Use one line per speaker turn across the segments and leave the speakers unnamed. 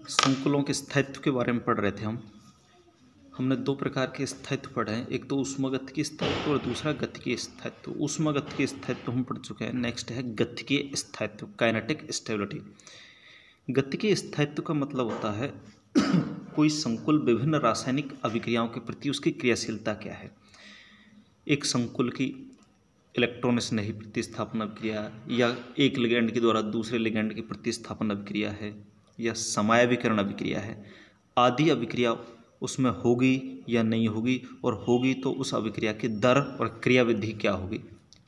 संकुलों के स्थायित्व के बारे में पढ़ रहे थे हमने दो प्रकार के स्थायित्व पढ़े हैं। एक तो ऊष्मागतिकीय स्थायित्व और दूसरा गतिकीय स्थायित्व। ऊष्मागतिकीय स्थायित्व हम पढ़ चुके हैं। नेक्स्ट है गतिकीय स्थायित्व, काइनेटिक स्टेबिलिटी। गतिकीय स्थायित्व का मतलब होता है कोई संकुल विभिन्न रासायनिक अभिक्रियाओं के प्रति उसकी क्रियाशीलता क्या है। एक संकुल की इलेक्ट्रॉन स्नेही प्रतिस्थापन अभिक्रिया या एक लिगैंड के द्वारा दूसरे लिगैंड की प्रतिस्थापन अभिक्रिया है या समायवीकरण अभिक्रिया है, आदि अभिक्रिया उसमें होगी या नहीं होगी, और होगी तो उस अभिक्रिया की दर और क्रियाविधि क्या होगी,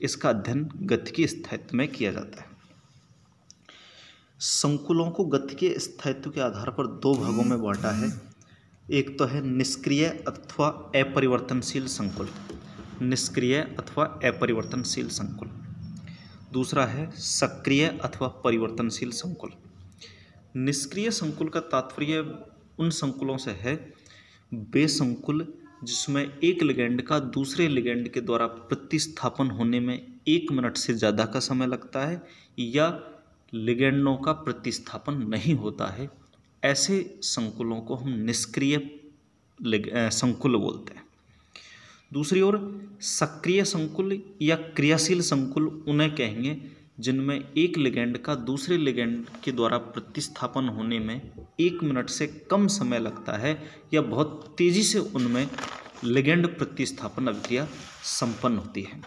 इसका अध्ययन गतिकीय स्थायित्व में किया जाता है। संकुलों को गतिकीय स्थायित्व के आधार पर दो भागों में बांटा है। एक तो है निष्क्रिय अथवा अपरिवर्तनशील संकुल, निष्क्रिय अथवा अपरिवर्तनशील संकुल। दूसरा है सक्रिय अथवा परिवर्तनशील संकुल। निष्क्रिय संकुल का तात्पर्य उन संकुलों से है वे संकुल जिसमें एक लिगैंड का दूसरे लिगैंड के द्वारा प्रतिस्थापन होने में 1 मिनट से ज़्यादा का समय लगता है या लिगैंडों का प्रतिस्थापन नहीं होता है। ऐसे संकुलों को हम निष्क्रिय संकुल बोलते हैं। दूसरी ओर सक्रिय संकुल या क्रियाशील संकुल उन्हें कहेंगे जिनमें एक लिगैंड का दूसरे लिगैंड के द्वारा प्रतिस्थापन होने में 1 मिनट से कम समय लगता है या बहुत तेज़ी से उनमें लिगैंड प्रतिस्थापन अभिक्रिया संपन्न होती है।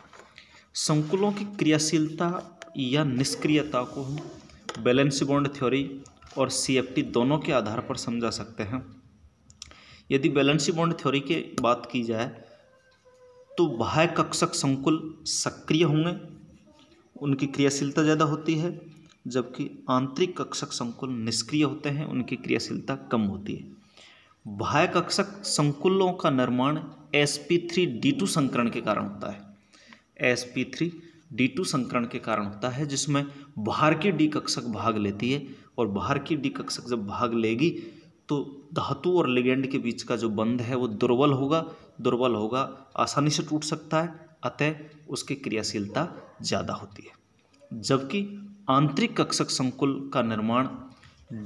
संकुलों की क्रियाशीलता या निष्क्रियता को हम वैलेंस बॉन्ड थ्योरी और CFT दोनों के आधार पर समझा सकते हैं। यदि वैलेंस बॉन्ड थ्योरी की बात की जाए तो बाह्य कक्षक संकुल सक्रिय होंगे, उनकी क्रियाशीलता ज़्यादा होती है, जबकि आंतरिक कक्षक संकुल निष्क्रिय होते हैं, उनकी क्रियाशीलता कम होती है। बाह्य कक्षक संकुलों का निर्माण sp3d2 संकरण के कारण होता है। sp3d2 संकरण के कारण होता है जिसमें बाहर की डी कक्षक भाग लेती है, और बाहर की डी कक्षक जब भाग लेगी तो धातु और लिगैंड के बीच का जो बंध है वो दुर्बल होगा, आसानी से टूट सकता है, अतः उसकी क्रियाशीलता ज़्यादा होती है। जबकि आंतरिक कक्षक संकुल का निर्माण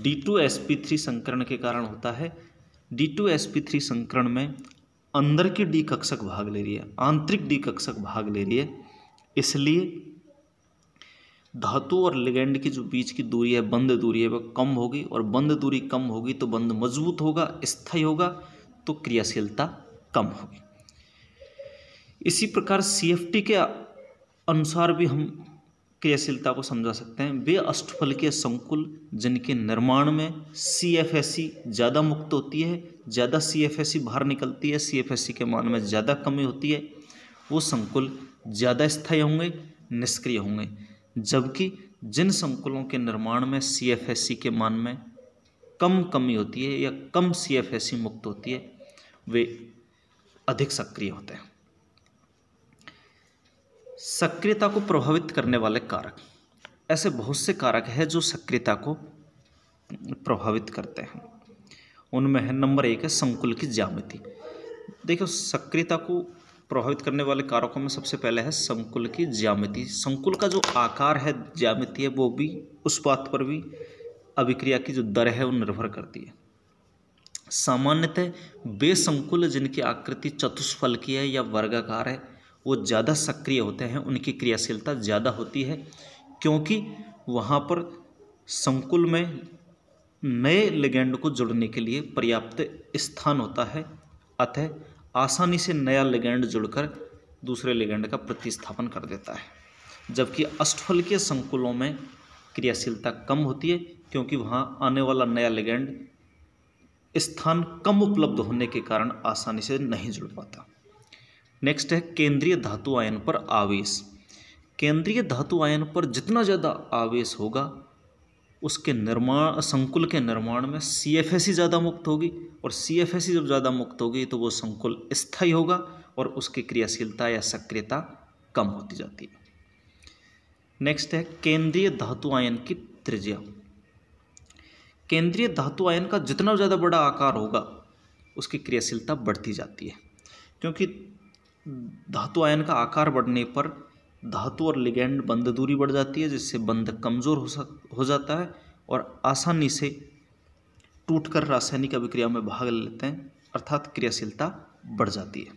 D2sp3 संकरण के कारण होता है। D2sp3 संकरण में अंदर की डी कक्षक भाग ले रही है, आंतरिक डी कक्षक भाग ले रही है, इसलिए धातु और लिगैंड की जो बीच की दूरी है, बंध दूरी है, वह कम होगी, और बंध दूरी कम होगी तो बंध मजबूत होगा, स्थायी होगा, तो क्रियाशीलता कम होगी। इसी प्रकार CFT के अनुसार भी हम क्रियाशीलता को समझा सकते हैं। वे अष्टफलकीय संकुल जिनके निर्माण में CFSE ज़्यादा मुक्त होती है, ज़्यादा CFSE बाहर निकलती है, CFSE के मान में ज़्यादा कमी होती है, वो संकुल ज़्यादा स्थायी होंगे, निष्क्रिय होंगे। जबकि जिन संकुलों के निर्माण में CFSE के मान में कम कमी होती है या कम CFSE मुक्त होती है, वे अधिक सक्रिय होते हैं। सक्रियता को प्रभावित करने वाले कारक, ऐसे बहुत से कारक हैं जो सक्रियता को प्रभावित करते हैं। उनमें है नंबर 1 है संकुल की ज्यामिति। देखो, सक्रियता को प्रभावित करने वाले कारकों में सबसे पहले है संकुल की ज्यामिति। संकुल का जो आकार है, ज्यामिति है, वो भी उस बात पर भी अभिक्रिया की जो दर है वो निर्भर करती है। सामान्यतः वे संकुल जिनकी आकृति चतुष्फलकीय है या वर्गाकार है वो ज़्यादा सक्रिय होते हैं, उनकी क्रियाशीलता ज़्यादा होती है, क्योंकि वहाँ पर संकुल में नए लिगैंड को जुड़ने के लिए पर्याप्त स्थान होता है, अतः आसानी से नया लिगैंड जुड़कर दूसरे लिगैंड का प्रतिस्थापन कर देता है। जबकि अष्टफलकीय संकुलों में क्रियाशीलता कम होती है, क्योंकि वहाँ आने वाला नया लिगैंड स्थान कम उपलब्ध होने के कारण आसानी से नहीं जुड़ पाता। नेक्स्ट है केंद्रीय धातु आयन पर आवेश। केंद्रीय धातु आयन पर जितना ज़्यादा आवेश होगा उसके निर्माण, संकुल के निर्माण में CFSE ज़्यादा मुक्त होगी, और CFSE जब ज़्यादा मुक्त होगी तो वो संकुल स्थायी होगा और उसकी क्रियाशीलता या सक्रियता कम होती जाती है। नेक्स्ट है केंद्रीय धातु आयन की त्रिज्या। केंद्रीय धातु आयन का जितना ज़्यादा बड़ा आकार होगा उसकी क्रियाशीलता बढ़ती जाती है, क्योंकि धातु आयन का आकार बढ़ने पर धातु और लिगैंड बंध दूरी बढ़ जाती है, जिससे बंध कमज़ोर हो जाता है और आसानी से टूटकर रासायनिक अभिक्रिया में भाग लेते हैं, अर्थात क्रियाशीलता बढ़ जाती है।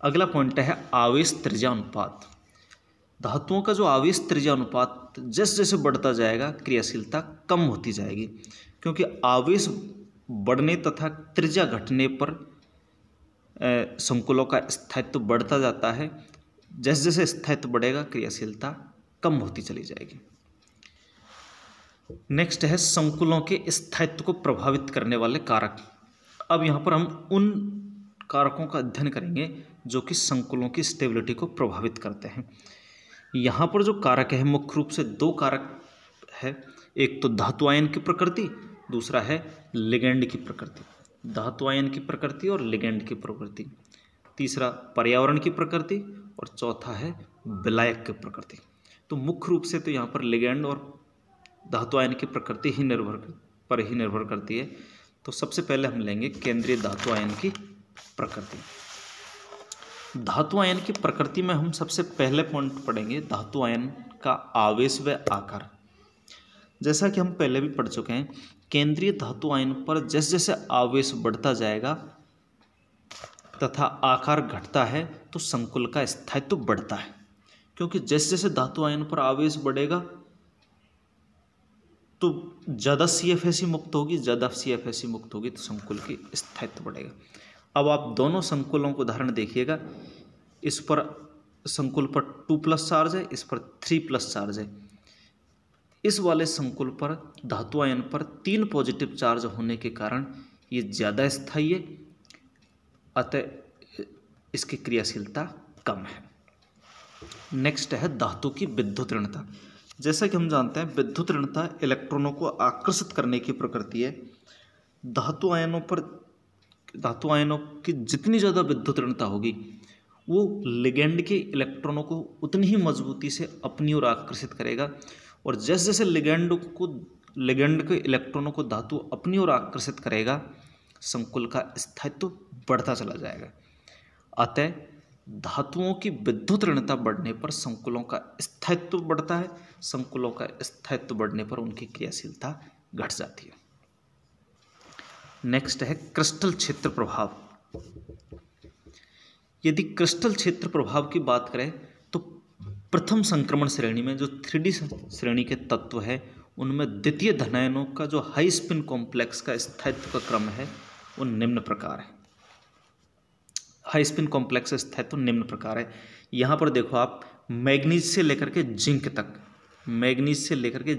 अगला पॉइंट है आवेश त्रिज्या अनुपात। धातुओं का जो आवेश त्रिज्या अनुपात जैसे जैसे बढ़ता जाएगा क्रियाशीलता कम होती जाएगी, क्योंकि आवेश बढ़ने तथा त्रिज्या घटने पर संकुलों का स्थायित्व बढ़ता जाता है। जैसे जैसे स्थायित्व बढ़ेगा क्रियाशीलता कम होती चली जाएगी। नेक्स्ट है संकुलों के स्थायित्व को प्रभावित करने वाले कारक। अब यहाँ पर हम उन कारकों का अध्ययन करेंगे जो कि संकुलों की स्टेबिलिटी को प्रभावित करते हैं। यहाँ पर जो कारक है मुख्य रूप से दो कारक है, एक तो धातु आयन की प्रकृति, दूसरा है लिगेंड की प्रकृति। धातु आयन की प्रकृति और लिगेंड की प्रकृति, तीसरा पर्यावरण की प्रकृति और चौथा है विलायक की प्रकृति। तो मुख्य रूप से तो यहाँ पर लिगेंड और धातु आयन की प्रकृति ही निर्भर करती है। तो सबसे पहले हम लेंगे केंद्रीय धातु आयन की प्रकृति। धातु आयन की प्रकृति में हम सबसे पहले पॉइंट पढ़ेंगे धातु आयन का आवेश व आकार। जैसा कि हम पहले भी पढ़ चुके हैं, केंद्रीय धातु आयन पर जैसे जैसे आवेश बढ़ता जाएगा तथा आकार घटता है तो संकुल का स्थायित्व बढ़ता है, क्योंकि जैसे जैसे धातु आयन पर आवेश बढ़ेगा तो ज़्यादा CFSE मुक्त होगी, ज़्यादा CFSE मुक्त होगी तो संकुल की स्थायित्व बढ़ेगा। अब आप दोनों संकुलों को उदाहरण देखिएगा। इस पर संकुल पर 2+ चार्ज है, इस पर 3+ चार्ज है। इस वाले संकुल पर धातु आयन पर 3 पॉजिटिव चार्ज होने के कारण ये ज़्यादा स्थायी है, अतः इसकी क्रियाशीलता कम है। नेक्स्ट है धातु की विद्युत ऋणता। जैसा कि हम जानते हैं विद्युत ऋणता इलेक्ट्रॉनों को आकर्षित करने की प्रकृति है। धातु आयनों की जितनी ज़्यादा विद्युत ऋणता होगी वो लिगेंड के इलेक्ट्रॉनों को उतनी ही मजबूती से अपनी ओर आकर्षित करेगा, और जैसे जैसे लिगेंड के इलेक्ट्रॉनों को धातु अपनी ओर आकर्षित करेगा संकुल का स्थायित्व बढ़ता चला जाएगा। अतः धातुओं की विद्युत ऋणता बढ़ने पर संकुलों का स्थायित्व बढ़ता है, संकुलों का स्थायित्व बढ़ने पर उनकी क्रियाशीलता घट जाती है। नेक्स्ट है क्रिस्टल क्षेत्र प्रभाव। यदि क्रिस्टल क्षेत्र प्रभाव की बात करें तो प्रथम संक्रमण श्रेणी में जो 3D श्रेणी के तत्व है उनमें द्वितीय धनायनों का जो हाई स्पिन कॉम्प्लेक्स का स्थायित्व का क्रम है वो निम्न प्रकार है। हाई स्पिन कॉम्प्लेक्स स्थायित्व निम्न प्रकार है। यहाँ पर देखो आप मैग्नीज से लेकर के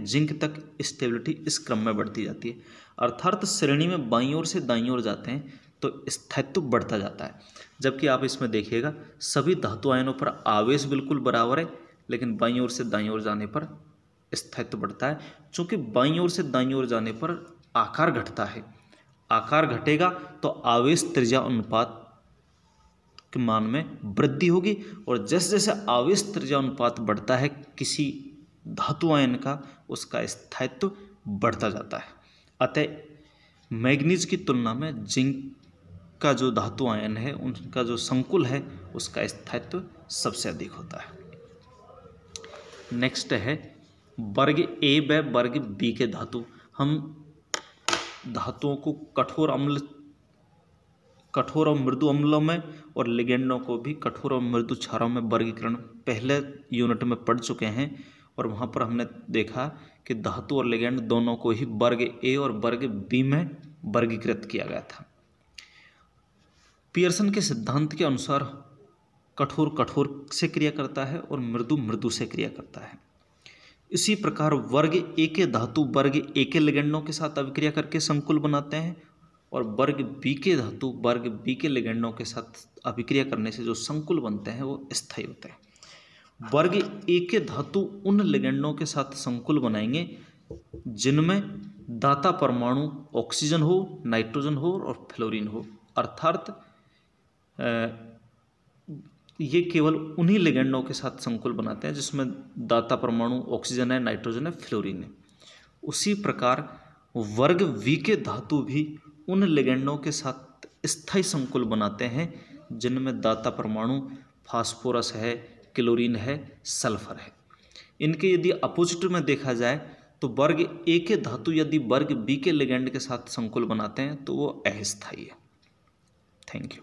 जिंक तक स्टेबिलिटी इस क्रम में बढ़ती जाती है, अर्थात श्रेणी में बाईं ओर से दाईं ओर जाते हैं तो स्थायित्व बढ़ता जाता है। जबकि आप इसमें देखिएगा सभी धातु आयनों पर आवेश बिल्कुल बराबर है, लेकिन बाईं ओर से दाईं ओर जाने पर स्थायित्व बढ़ता है। चूँकि बाईं ओर से दाईं ओर जाने पर आकार घटता है, आकार घटेगा तो आवेश त्रिज्या अनुपात के मान में वृद्धि होगी, और जैसे जैसे आवेश त्रिज्या अनुपात बढ़ता है किसी धातु आयन का, उसका स्थायित्व बढ़ता जाता है। अतः मैग्नीज की तुलना में जिंक का जो धातु आयन है उनका जो संकुल है उसका स्थायित्व सबसे अधिक होता है। नेक्स्ट है वर्ग ए व वर्ग बी के धातु। हम धातुओं को कठोर और मृदु अम्लों में और लिगेंडों को भी कठोर और मृदु क्षारों में वर्गीकरण पहले यूनिट में पढ़ चुके हैं, और वहाँ पर हमने देखा कि धातु और लिगेंड दोनों को ही वर्ग ए और वर्ग बी में वर्गीकृत किया गया था। पियर्सन के सिद्धांत के अनुसार कठोर से क्रिया करता है और मृदु से क्रिया करता है। इसी प्रकार वर्ग ए के धातु वर्ग ए के लिगेंडों के साथ अभिक्रिया करके संकुल बनाते हैं, और वर्ग बी के धातु वर्ग बी के लिगेंडों के साथ अभिक्रिया करने से जो संकुल बनते हैं वो स्थायी होते हैं। वर्ग ए के धातु उन लिगेंडों के साथ संकुल बनाएंगे जिनमें दाता परमाणु ऑक्सीजन हो, नाइट्रोजन हो और फ्लोरीन हो, अर्थात ये केवल उन्हीं लिगेंडों के साथ संकुल बनाते हैं जिसमें दाता परमाणु ऑक्सीजन है, नाइट्रोजन है, फ्लोरीन है। उसी प्रकार वर्ग वी के धातु भी उन लिगेंडों के साथ स्थायी संकुल बनाते हैं जिनमें दाता परमाणु फास्फोरस है, क्लोरीन है, सल्फर है। इनके यदि अपोजिट में देखा जाए तो वर्ग ए के धातु यदि वर्ग बी के लिगेंड के साथ संकुल बनाते हैं तो वो अस्थायी है। Thank you.